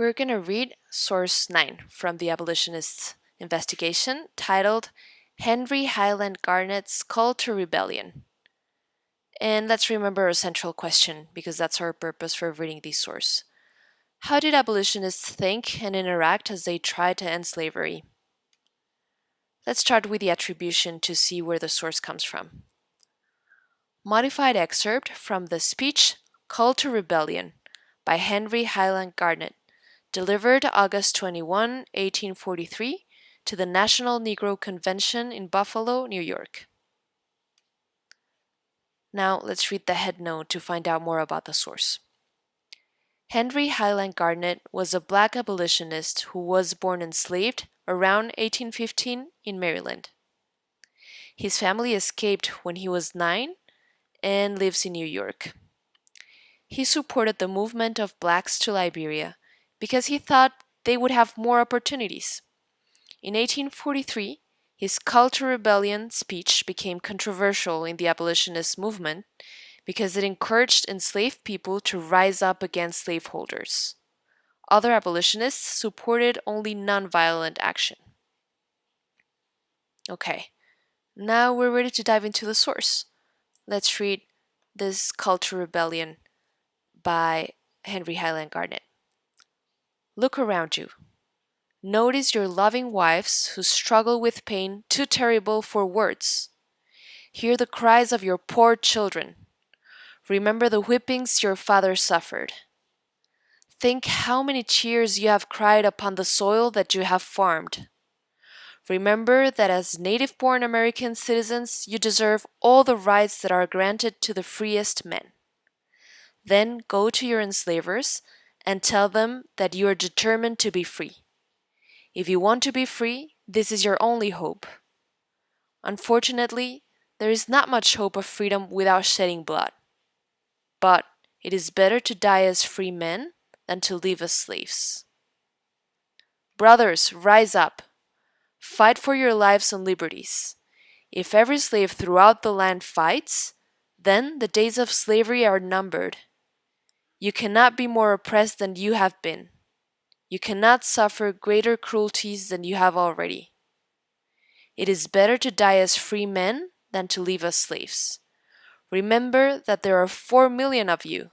We're going to read source 9 from the Abolitionists' investigation titled Henry Highland Garnet's Call to Rebellion. And let's remember a central question because that's our purpose for reading this source. How did abolitionists think and interact as they tried to end slavery? Let's start with the attribution to see where the source comes from. Modified excerpt from the speech Call to Rebellion by Henry Highland Garnet, delivered August 21, 1843, to the National Negro Convention in Buffalo, New York. Now let's read the headnote to find out more about the source. Henry Highland Garnet was a black abolitionist who was born enslaved around 1815 in Maryland. His family escaped when he was 9 and lives in New York. He supported the movement of blacks to Liberia because he thought they would have more opportunities. In 1843, his Call to Rebellion speech became controversial in the abolitionist movement because it encouraged enslaved people to rise up against slaveholders. Other abolitionists supported only nonviolent action. Okay, now we're ready to dive into the source. Let's read this Call to Rebellion by Henry Highland Garnet. Look around you. Notice your loving wives who struggle with pain too terrible for words. Hear the cries of your poor children. Remember the whippings your father suffered. Think how many tears you have cried upon the soil that you have farmed. Remember that as native-born American citizens, you deserve all the rights that are granted to the freest men. Then go to your enslavers and tell them that you are determined to be free. If you want to be free, this is your only hope. Unfortunately, there is not much hope of freedom without shedding blood. But it is better to die as free men than to live as slaves. Brothers, rise up. Fight for your lives and liberties. If every slave throughout the land fights, then the days of slavery are numbered. You cannot be more oppressed than you have been. You cannot suffer greater cruelties than you have already. It is better to die as free men than to live as slaves. Remember that there are 4 million of you,